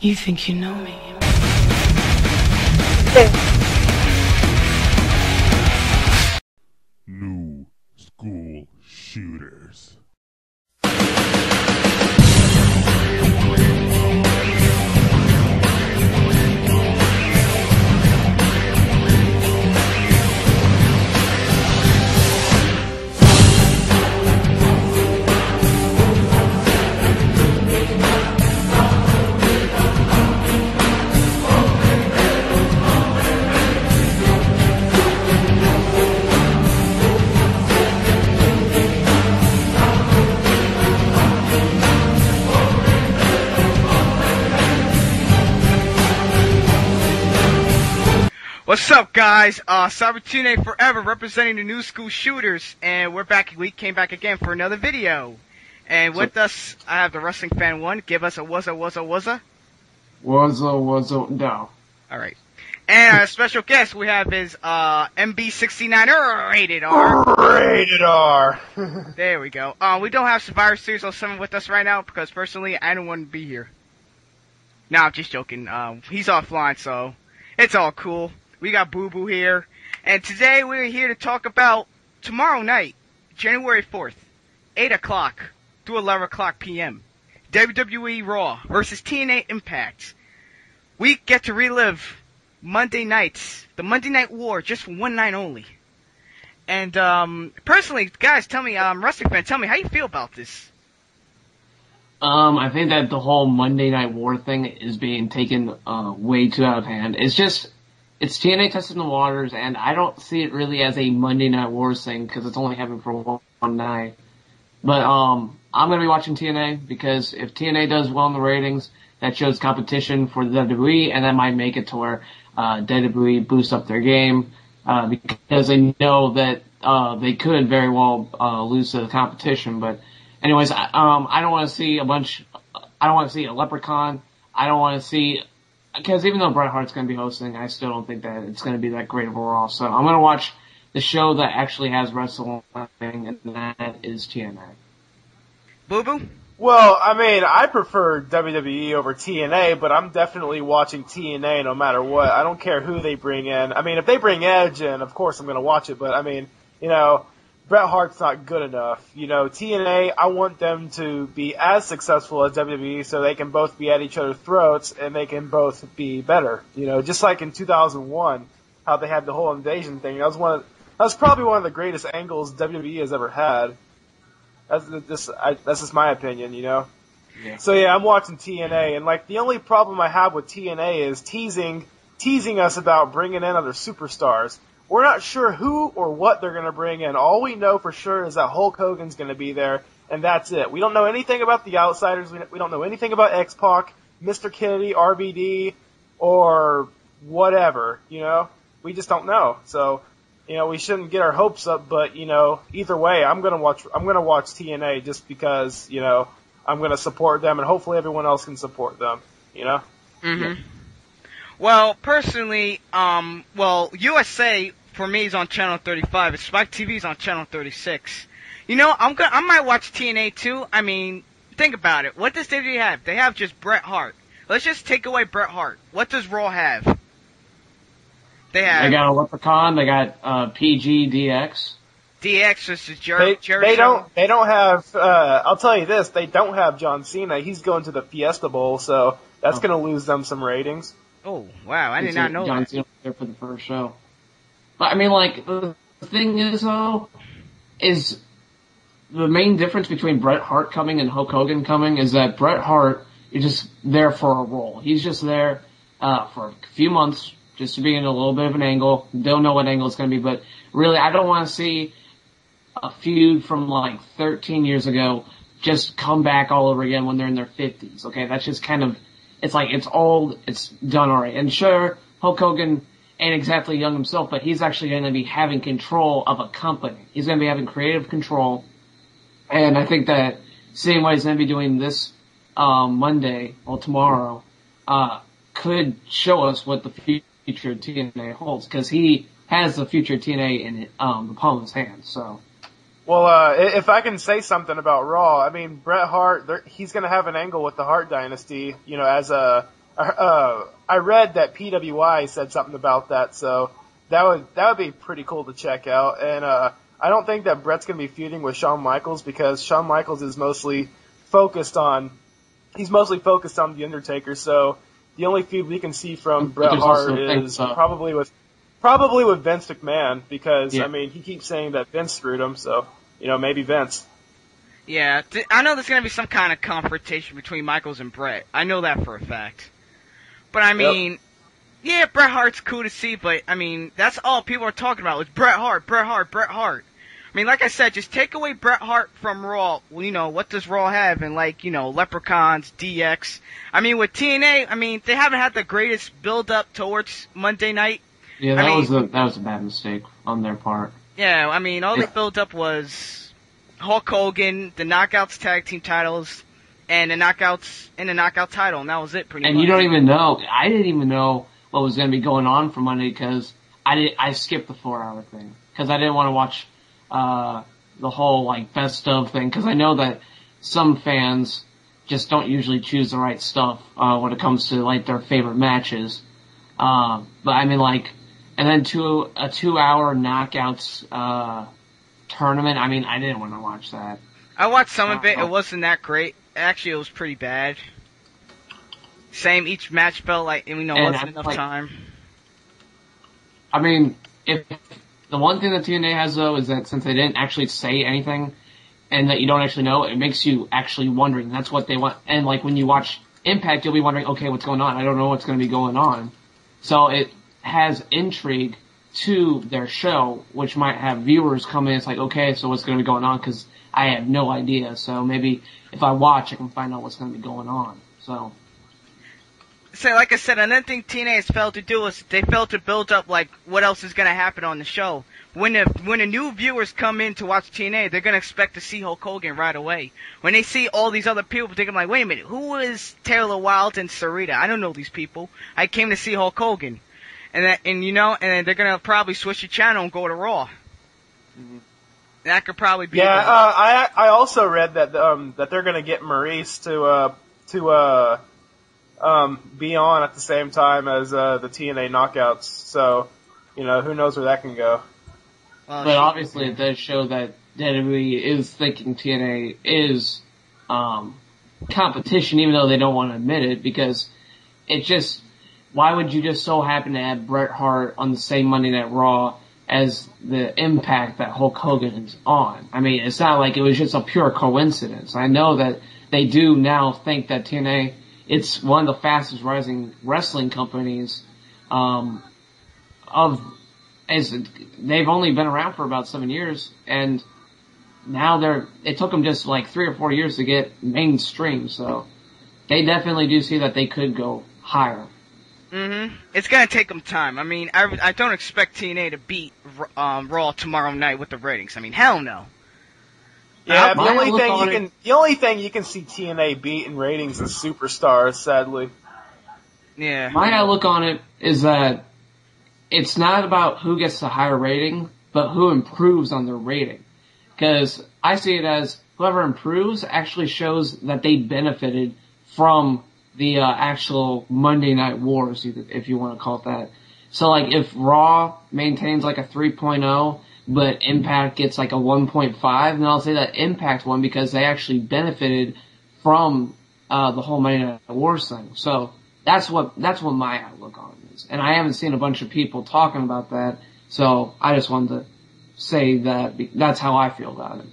You think you know me? New School Shooters. What's up, guys? Cyber TNA Forever, representing the New School Shooters, and we're back. We came back again for another video. And with us, I have the Wrestling Fan 1. Give us a wuzza. Wuzza, no. Alright. And our special guest we have is, MB69RatedR. Rated R. There we go. We don't have Survivor Series 07 with us right now, because personally, I don't want to be here. Nah, I'm just joking. He's offline, so it's all cool. We got BUBU here, and today we're here to talk about tomorrow night, January 4th, 8 o'clock to 11 o'clock p.m. WWE Raw versus TNA Impact. We get to relive Monday nights, the Monday Night War, just for one night only. And personally, guys, tell me, Wrestling Fan, tell me how you feel about this. I think that the whole Monday Night War thing is being taken way too out of hand. It's TNA testing the waters, and I don't see it really as a Monday Night Wars thing because it's only happening for one night. But I'm gonna be watching TNA because if TNA does well in the ratings, that shows competition for the WWE, and that might make it to where WWE boosts up their game because they know that they could very well lose to the competition. But anyways, I don't want to see I don't want to see a Leprechaun. I don't want to see. Because even though Bret Hart's going to be hosting, I still don't think that it's going to be that great of a Raw. So I'm going to watch the show that actually has wrestling, and that is TNA. BUBU? Well, I mean, I prefer WWE over TNA, but I'm definitely watching TNA no matter what. I don't care who they bring in. I mean, if they bring Edge in, of course I'm going to watch it, but I mean, you know, Bret Hart's not good enough. You know, TNA, I want them to be as successful as WWE so they can both be at each other's throats and they can both be better. You know, just like in 2001, how they had the whole invasion thing. That was probably one of the greatest angles WWE has ever had. That's just my opinion, you know? Yeah. So yeah, I'm watching TNA, and like the only problem I have with TNA is teasing us about bringing in other superstars. We're not sure who or what they're going to bring in. All we know for sure is that Hulk Hogan's going to be there, and that's it. We don't know anything about the Outsiders. We don't know anything about X-Pac, Mr. Kennedy, RVD, or whatever, you know? We just don't know. So, you know, we shouldn't get our hopes up, but, you know, either way, I'm going to watch TNA just because, you know, I'm going to support them, and hopefully everyone else can support them, you know? Mm-hmm. Yeah. Well, personally, USA for me is on channel 35. Spike TV is on channel 36. You know, I might watch TNA too. I mean, think about it. What does WWE have? They have just Bret Hart. Let's just take away Bret Hart. What does Raw have? They got a Leprechaun. They got PG DX. DX is Jerry. They don't have. I'll tell you this. They don't have John Cena. He's going to the Fiesta Bowl, so that's going to lose them some ratings. Oh, wow, I did not know John that. Cena was there for the first show. But, I mean, like, the thing is, though, is the main difference between Bret Hart coming and Hulk Hogan coming is that Bret Hart is just there for a role. He's just there for a few months just to be in a little bit of an angle. Don't know what angle it's going to be, but really, I don't want to see a feud from, like, 13 years ago just come back all over again when they're in their 50s, okay? That's just kind of... It's like, it's old, it's done already. And sure, Hulk Hogan ain't exactly young himself, but he's actually going to be having control of a company. He's going to be having creative control. And I think that same way he's going to be doing this Monday, or tomorrow, could show us what the future of TNA holds. Because he has the future of TNA in the palm of his hand, so... Well, if I can say something about Raw, I mean, Bret Hart, he's going to have an angle with the Hart Dynasty, you know, as a I read that PWI said something about that, so that would be pretty cool to check out. And I don't think that Brett's gonna be feuding with Shawn Michaels because Shawn Michaels is mostly focused on The Undertaker. So the only feud we can see from Bret Hart is probably with Vince McMahon because I mean he keeps saying that Vince screwed him, so maybe Vince. Yeah, I know there's gonna be some kind of confrontation between Michaels and Bret. I know that for a fact. But I mean, yeah, Bret Hart's cool to see, but I mean that's all people are talking about was Bret Hart, Bret Hart, Bret Hart. I mean, like I said, just take away Bret Hart from Raw. Well, what does Raw have? And Leprechauns, DX. I mean, with TNA, I mean, they haven't had the greatest build up towards Monday night. Yeah, that was a bad mistake on their part. Yeah, I mean, all the build up was Hulk Hogan, the Knockouts tag team titles, and the Knockouts and the Knockout title, and that was it pretty much. And you don't even know. I didn't even know what was going to be going on for Monday because I skipped the 4-hour thing because I didn't want to watch the whole best of thing because I know that some fans just don't usually choose the right stuff when it comes to their favorite matches. But I mean and then a 2-hour knockouts tournament. I mean, I didn't want to watch that. I watched some of it. It wasn't that great. Actually, it was pretty bad. Same, each match felt like wasn't enough time. I mean, if the one thing that TNA has though is that since they didn't actually say anything, and that you don't actually know, it makes you actually wondering. That's what they want. And when you watch Impact, you'll be wondering, okay, what's going on? I don't know what's going to be going on. So it has intrigue to their show, which might have viewers come in. It's okay, so what's going to be going on? Because I have no idea. So maybe if I watch, I can find out what's going to be going on. So like I said, another thing TNA has failed to do is they failed to build up what else is going to happen on the show. When the new viewers come in to watch TNA, they're going to expect to see Hulk Hogan right away. When they see all these other people, they're going to be wait a minute, who is Taylor Wilde and Sarita? I don't know these people. I came to see Hulk Hogan. And then they're gonna probably switch the channel and go to Raw. Mm-hmm. That could probably be. Yeah, I also read that that they're gonna get Maurice to be on at the same time as the TNA Knockouts. So, who knows where that can go. But obviously, it does show that WWE is thinking TNA is competition, even though they don't want to admit it, because it just. Why would you just so happen to have Bret Hart on the same Monday Night Raw as the Impact that Hulk Hogan is on? I mean, it's not like it was just a pure coincidence. I know that they do now think that TNA, it's one of the fastest rising wrestling companies, they've only been around for about 7 years, and now it took them just 3 or 4 years to get mainstream, so they definitely do see that they could go higher. Mm-hmm. It's gonna take them time. I mean, I don't expect TNA to beat Raw tomorrow night with the ratings. I mean, hell no. Yeah, the only thing you can see TNA beat in ratings is Superstars, sadly. Yeah. My outlook on it is that it's not about who gets the higher rating, but who improves on their rating. Because I see it as whoever improves actually shows that they benefited from the actual Monday Night Wars, if you want to call it that. So, if Raw maintains a 3.0, but Impact gets a 1.5, then I'll say that Impact won because they actually benefited from the whole Monday Night Wars thing. So that's what my outlook on it is. And I haven't seen a bunch of people talking about that, so I just wanted to say that that's how I feel about it.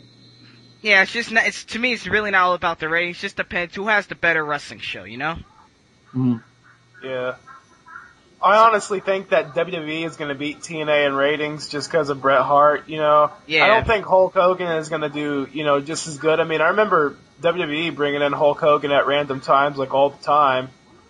Yeah, to me, it's really not all about the ratings. It just depends who has the better wrestling show, Mm-hmm. Yeah. I honestly think that WWE is going to beat TNA in ratings just because of Bret Hart, Yeah. I don't think Hulk Hogan is going to do, just as good. I mean, I remember WWE bringing in Hulk Hogan at random times, all the time,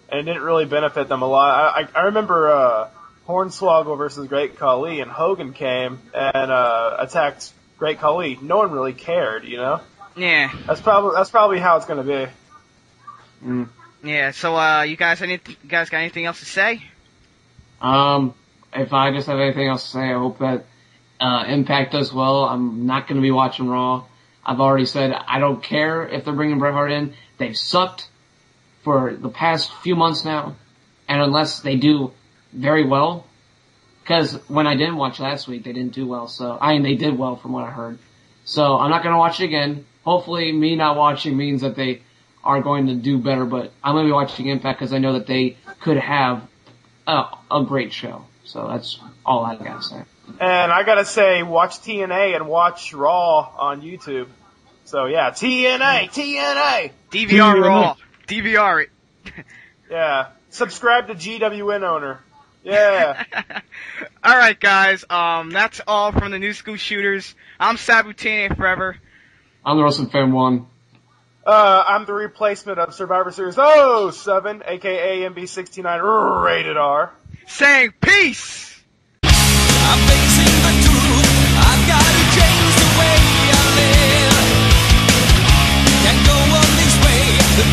and it didn't really benefit them a lot. I remember, Hornswoggle versus Great Khali, and Hogan came and, attacked Great Khali. No one really cared, Yeah. That's probably how it's going to be. Mm. Yeah. So, you guys got anything else to say? If I just have anything else to say, I hope that Impact does well. I'm not going to be watching Raw. I've already said I don't care if they're bringing Bret Hart in. They've sucked. for the past few months now, and unless they do very well, because when I didn't watch last week, they didn't do well, so, they did well from what I heard. So I'm not gonna watch it again. Hopefully me not watching means that they are going to do better, but I'm gonna be watching Impact because I know that they could have a great show. So that's all I gotta say. And I gotta say, watch TNA and watch Raw on YouTube. So yeah, TNA! DVR Raw. DVR it. Yeah. Subscribe to GWN owner. Yeah. Alright guys, that's all from the New School Shooters. I'm Sabu TNA Forever. I'm the Wrestling Fan 1. I'm the replacement of Survivor Series 07, aka MB69RatedR. Saying peace! I'm facing the truth. I've got to change the way I live. Can't go on this way. The